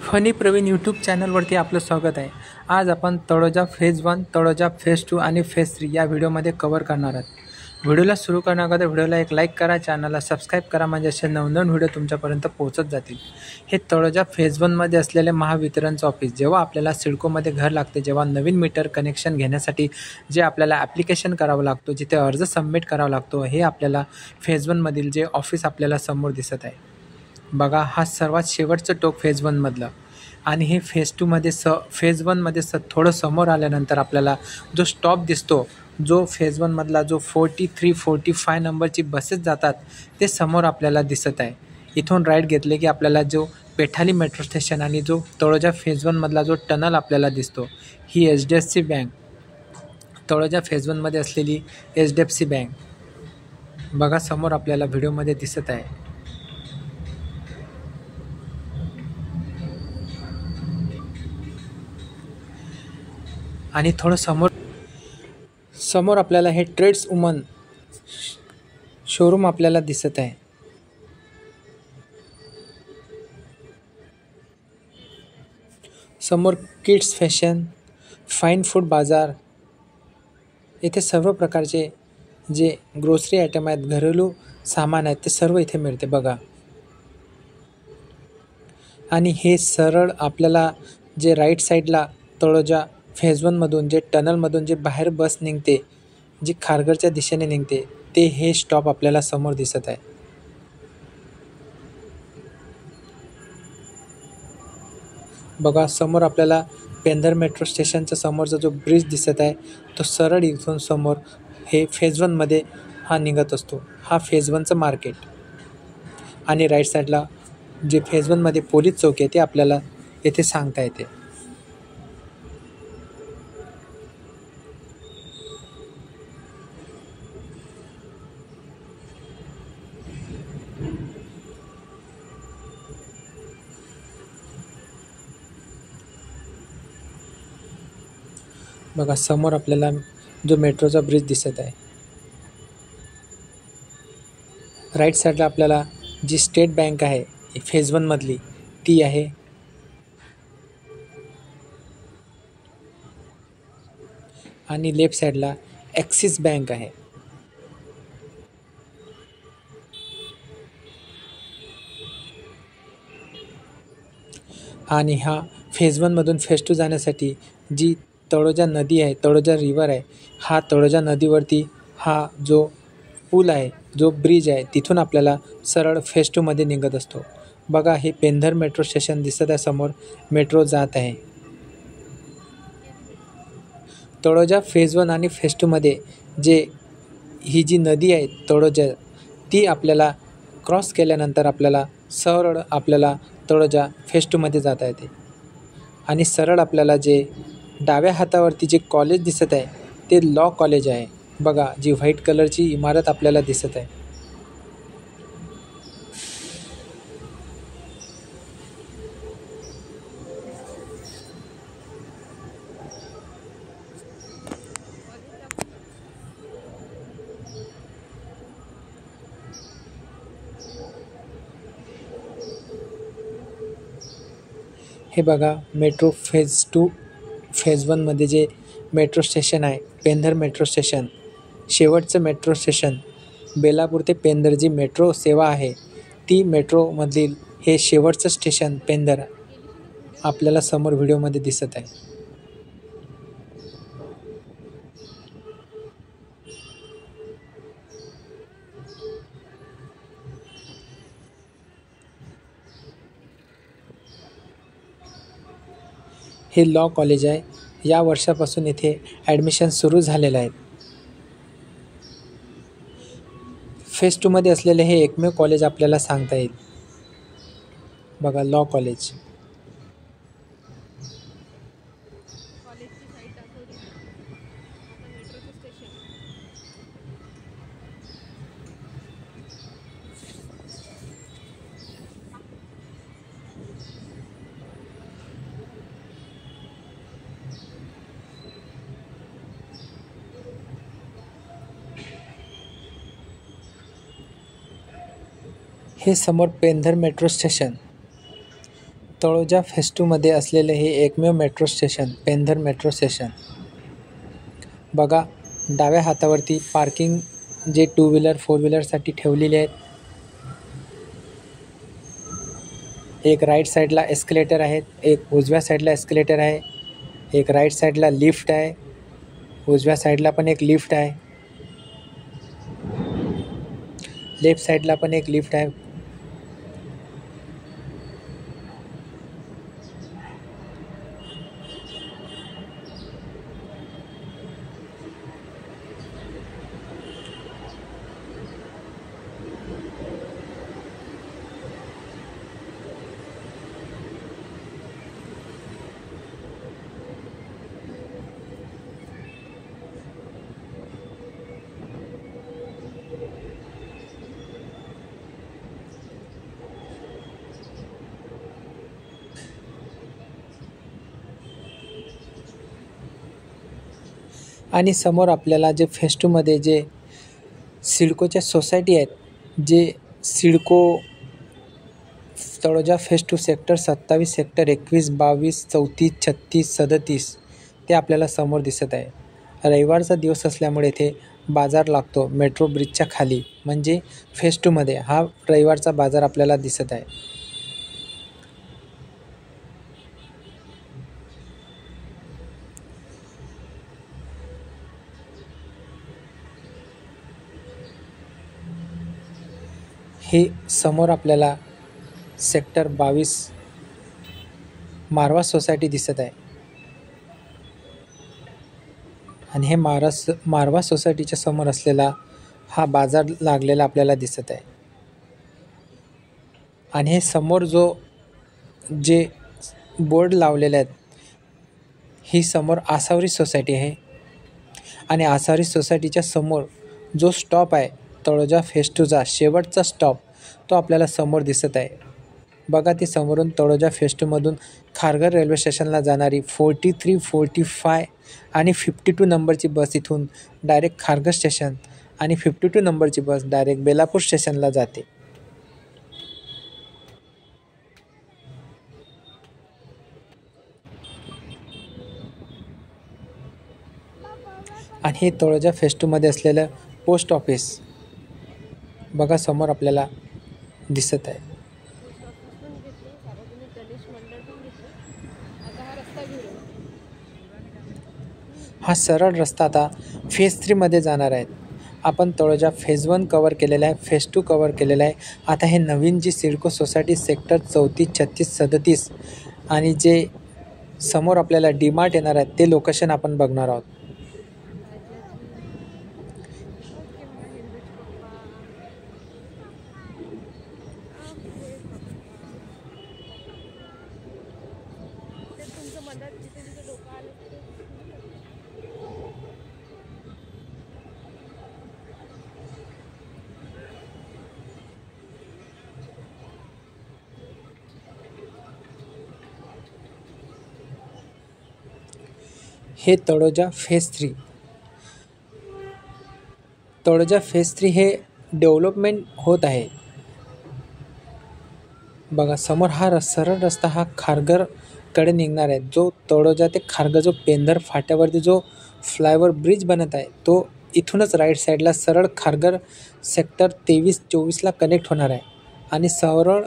Funny Pravin YouTube चॅनलवरती आपलं स्वागत आहे। आज आपण तळोजा फेज 1, तळोजा फेज 2 आणि फेज 3 या व्हिडिओमध्ये कव्हर करणार आहोत। व्हिडिओला सुरू करण्याअगोदर व्हिडिओला एक लाईक करा, चॅनलला सबस्क्राईब करा, म्हणजे असे नवनवीन व्हिडिओ तुमच्यापर्यंत पोहोचत जातील। हे तळोजा फेज 1 मध्ये असलेले महावितरणचं ऑफिस, जेव्हा आपल्याला सिडकोमध्ये घर लागते, जेव्हा नवीन मीटर कनेक्शन घेण्यासाठी जे आपल्याला ॲप्लिकेशन करावं लागतो, जिथे अर्ज सबमिट करावा लागतो, हे आपल्याला फेज 1 मधील जे ऑफिस आपल्याला समोर दिसत आहे। बघा, हा सर्वात शेवटचं टोक फेज 1 मधलं, आणि हे फेज 2 मध्ये फेज 1 मध्ये थोडं समोर आल्यानंतर आपल्याला जो स्टॉप दिसतो, जो फेज 1 मधला जो 43-45 नंबरची बसेस जातात, ते समोर आपल्याला दिसत आहे। इथून राईट घेतले की आपल्याला जो पेठाली मेट्रो स्टेशन आणि जो तळोजा फेज 1 मधला जो टनल आपल्याला दिसतो, ही HDFC बँक, तळोजा फेज 1 मध्ये असलेली HDFC बँक बघा समोर आपल्याला व्हिडिओमध्ये दिसत आहे। आणि थोडं समोर आपल्याला हे ट्रेड्स वुमन शोरूम आपल्याला दिसत आहे। समोर किड्स फॅशन, फाईन फूड बाजार, इथे सर्व प्रकारचे जे ग्रोसरी आयटम आहेत, घरेलू सामान आहेत, ते सर्व इथे मिळते बघा। आणि हे सरळ आपल्याला जे राईट साईडला तळोजा फेज 1 मधून जे टनलमधून जे बाहेर बस निघते, जी खारघरच्या दिशेने निघते, ते हे स्टॉप आपल्याला समोर दिसत आहे। बघा समोर आपल्याला पेंधर मेट्रो स्टेशनच्या समोरचा जो ब्रिज दिसत आहे, तो सरळ इथून समोर हे फेज 1 मध्ये हा निघत असतो। हा फेज 1चं मार्केट, आणि राईट साईडला जे फेज 1 मध्ये पोलीस चौक आहे, ते आपल्याला येथे सांगता येते। बघा समोर आपल्याला जो मेट्रोचा ब्रिज दिसत आहे, राईट साईडला आपल्याला जी स्टेट बँक आहे फेज 1 मधली, ती आहे। आणि लेफ्ट साईडला ॲक्सिस बँक आहे। आणि हा फेज 1 मधून फेज 2 जाण्यासाठी जी तळोजा नदी आहे, तळोजा रिव्हर आहे, हा तळोजा नदीवरती हा जो पूल आहे, जो ब्रिज आहे, तिथून आपल्याला सरळ फेज 2 मध्ये निघत असतो। बघा हे पेंधर मेट्रो स्टेशन दिसत आहे, समोर मेट्रो जात आहे। तळोजा फेज 1 आणि फेज 2 मध्ये जे ही जी नदी आहे तळोजा, ती आपल्याला क्रॉस केल्यानंतर आपल्याला सरळ आपल्याला तळोजा फेज 2 मध्ये जाता येते। आणि सरळ आपल्याला जे डाव्या हातावरती जे कॉलेज दिसत आहे, ते लॉ कॉलेज आहे। बघा जी व्हाईट कलरची इमारत आपल्याला दिसत आहे। हे बघा मेट्रो फेज 2 फेज 1 मध्ये जे मेट्रो स्टेशन आहे, पेंधर मेट्रो स्टेशन, शेवटचं मेट्रो स्टेशन, बेलापूर ते पेंधर जी मेट्रो सेवा आहे, ती मेट्रोमधील हे शेवटचं स्टेशन पेंधर आपल्याला समोर व्हिडिओमध्ये दिसत आहे। हे लॉ कॉलेज आहे, या वर्षापासून इथे ॲडमिशन सुरू झालेलं आहे। फेज 2 मध्ये असलेले हे एकमेव कॉलेज आपल्याला सांगता येईल। बघा लॉ कॉलेज। हे समोर Pendhar metro station, Taloja phase 2मध्ये असलेले हे एकमेव metro station Pendhar metro station. बघा डाव्या हातावरती पार्किंग जे 2 व्हीलर 4 व्हीलरसाठी ठेवलेले आहेत. एक राईट साईडला एस्केलेटर आहेत, एक उजव्या साईडला एस्केलेटर आहे, एक राईट साईडला लिफ्ट आहे, उजव्या साईडला पण एक लिफ्ट आहे, लेफ्ट साईडला पण एक लिफ्ट आहे. आणि समोर आपल्याला जे फेज 2मध्ये जे सिडकोच्या सोसायटी आहेत, जे CIDCO Taloja phase 2 sector 27, sector 21, 22, 34, 36, 37 ते आपल्याला समोर दिसत आहे. रविवारचा दिवस असल्यामुळे इथे बाजार लागतो मेट्रो ब्रिजच्या खाली, म्हणजे फेज 2मध्ये हा रविवारचा बाजार आपल्याला दिसत आहे. हे समोर आपल्याला सेक्टर 22 मारवा सोसायटी दिसत आहे आणि हे मारवा सोसायटीच्या समोर असलेला हा बाजार लागलेला आपल्याला दिसत आहे. आणि हे समोर जे बोर्ड लावलेले आहेत, ही समोर आसावरी सोसायटी आहे आणि आसावरी सोसायटीच्या समोर जो स्टॉप आहे तळोजा फेज 2चा शेवटचा स्टॉप तो आपल्याला समोर दिसत आहे. बघा ती समोरून तळोजा फेज 2मधून खारघर रेल्वे स्टेशनला जाणारी 43, 45 आणि 52 नंबरची बस इथून डायरेक्ट खारघर स्टेशन आणि 52 नंबरची बस डायरेक्ट बेलापूर स्टेशनला जाते. आणि हे तळोजा फेज 2मध्ये असलेलं पोस्ट ऑफिस बघा समोर आपल्याला दिसत आहे. हा सरळ रस्ता आता फेज 3मध्ये जाणार आहे. आपण तळोजा फेज 1 कवर केलेला आहे, फेज 2 कवर केलेला आहे. आता हे नवीन जी सिडको सोसायटी सेक्टर 34, 36, 37 आणि जे समोर आपल्याला डीमार्ट येणार आहे ते लोकेशन आपण बघणार आहोत. हे तळोजा फेज 3. तळोजा फेज 3 हे डेव्हलपमेंट होत आहे. बघा समोर हा सरळ रस्ता हा खारघरकडे निघणार आहे. जो तळोजा ते खारघर जो पेंधर फाट्यावरती जो फ्लायओव्हर ब्रिज बनत आहे तो इथूनच राईट साईडला सरळ खारघर सेक्टर 23-24ला कनेक्ट होणार आहे आणि सरळ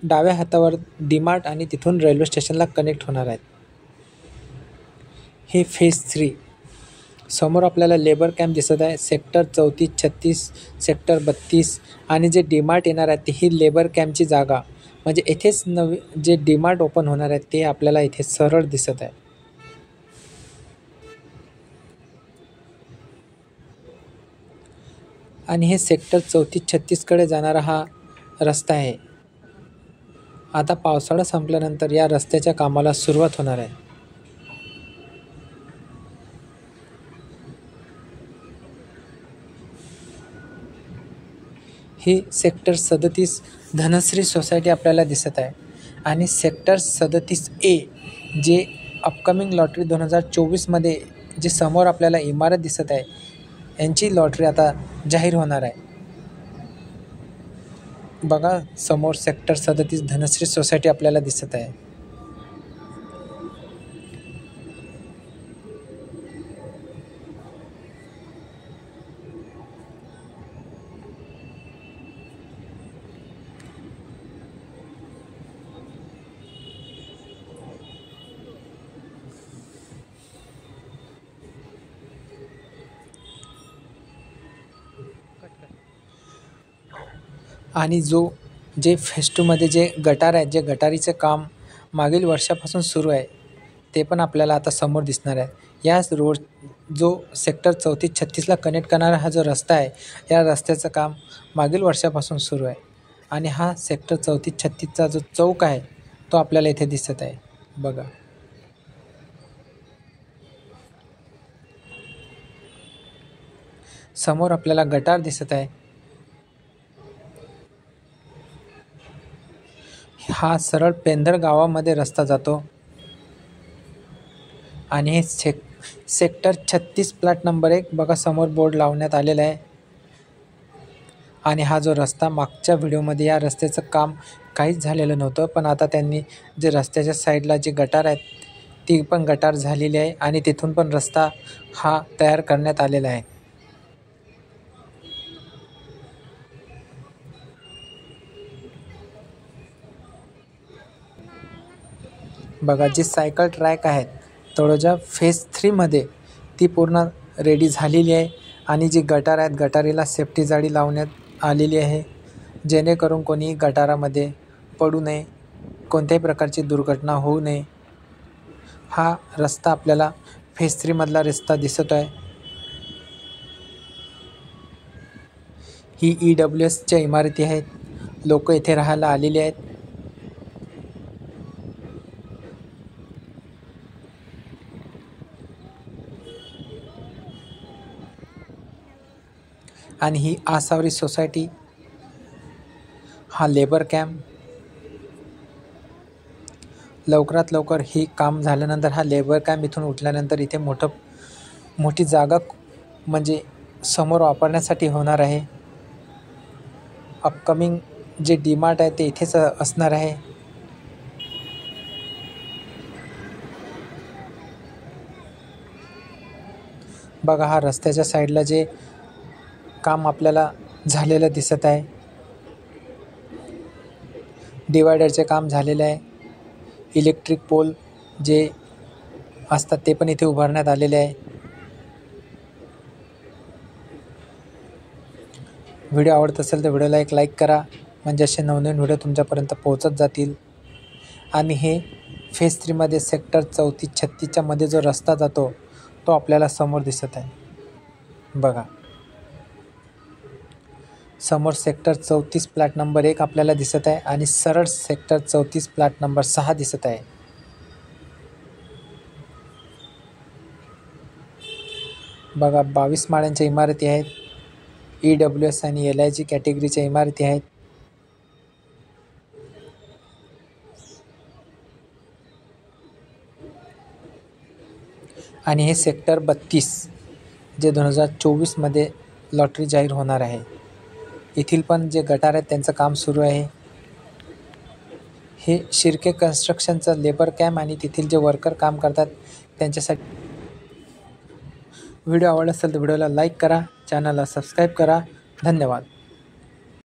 डाव्या हातावर डीमार्ट आणि तिथून रेल्वे स्टेशनला कनेक्ट होणार आहेत. हे फेज 3. समोर आपल्याला लेबर कॅम्प दिसत आहे सेक्टर 34, 36, सेक्टर 32 आणि जे डीमार्ट येणार आहे ही लेबर कॅम्पची जागा, म्हणजे इथेच जे डीमार्ट ओपन होणार आहे ते आपल्याला इथे सरळ दिसत आहे. आणि हे सेक्टर 34, 36कडे जाणारा हा रस्ता आहे. आता पावसाळा संपल्यानंतर या रस्त्याच्या कामाला सुरुवात होणार आहे. ही सेक्टर 37 धनश्री सोसायटी आपल्याला दिसत आहे आणि सेक्टर 37A जे अपकमिंग लॉटरी 2024मध्ये जे समोर आपल्याला इमारत दिसत आहे यांची लॉटरी आता जाहीर होणार आहे. बघा समोर सेक्टर 37 धनश्री सोसायटी आपल्याला दिसत आहे. आणि जे फेज 2 मध्ये जे गटार आहेत, जे गटारीचं काम मागील वर्षापासून सुरू आहे, ते पण आपल्याला आता समोर दिसणार आहे. याच रोड जो सेक्टर 34-36ला कनेक्ट करणारा हा जो रस्ता आहे, या रस्त्याचं काम मागील वर्षापासून सुरू आहे. आणि हा सेक्टर 34-36चा जो चौक आहे, तो आपल्याला इथे दिसत आहे. बघा, समोर आपल्याला गटार दिसत आहे. हा सरळ पेंधर गावामध्ये रस्ता जातो आणि हे सेक्टर 36 प्लॉट नंबर 1 बघा समोर बोर्ड लावण्यात आलेला आहे. आणि हा जो रस्ता मागच्या व्हिडिओमध्ये या रस्त्याचं काम काहीच झालेलं नव्हतं, पण आता त्यांनी जे रस्त्याच्या साईडला जे गटार आहेत, ती पण गटार झालेली आहे आणि तिथून पण रस्ता हा तयार करण्यात आलेला आहे. बघा, जी सायकल ट्रॅक आहेत तळोजा फेज 3मध्ये ती पूर्ण रेडी झालेली आहे. आणि जी गटार आहेत, गटारीला सेफ्टी जाळी लावण्यात आलेली आहे, जेणेकरून कोणी गटारामध्ये पडू नये, कोणत्याही प्रकारची दुर्घटना होऊ नये. हा रस्ता आपल्याला फेज 3मधला रस्ता दिसत आहे. ही EWSच्या इमारती आहेत. लोक इथे राहायला आलेली आहेत. आणि ही आसावरी सोसायटी, हा लेबर कॅम्प. लवकरात लवकर ही काम झाल्यानंतर हा लेबर कॅम्प इथून उठल्यानंतर इथे मोठी जागा म्हणजे समोर वापरण्यासाठी होणार आहे. अपकमिंग जे डीमार्ट आहे ते इथेच असणार आहे. बघा, हा रस्त्याच्या साईडला जे काम आपल्याला झालेलं दिसत आहे, डिवायडरचे काम झालेलं आहे. इलेक्ट्रिक पोल जे असतात ते पण इथे उभारण्यात आलेले आहे. व्हिडिओ आवडत असेल तर व्हिडिओला एक लाईक करा, म्हणजे असे नवनवीन व्हिडिओ तुमच्यापर्यंत पोहोचत जातील. आणि हे फेज 3मध्ये सेक्टर 34-36च्या मध्ये जो रस्ता जातो तो आपल्याला समोर दिसत आहे. बघा, समोर सेक्टर 34 प्लॉट नंबर 1 आपल्याला दिसत आहे आणि सरळ सेक्टर 34 प्लॉट नंबर 6 दिसत आहे. बघा, 22 माळ्यांच्या इमारती आहेत. EWS आणि LIG कॅटेगरीच्या इमारती आहेत. आणि हे सेक्टर 32 जे 2024मध्ये लॉटरी जाहीर होणार आहे. येथील पण जे गटार आहेत त्यांचं काम सुरू आहे. हे शिर्के कन्स्ट्रक्शनचं लेबर कॅम्प आणि तेथील जे वर्कर काम करतात त्यांच्यासाठी. व्हिडिओ आवडला असेल तर व्हिडिओला लाईक करा, चॅनलला सबस्क्राईब करा. धन्यवाद.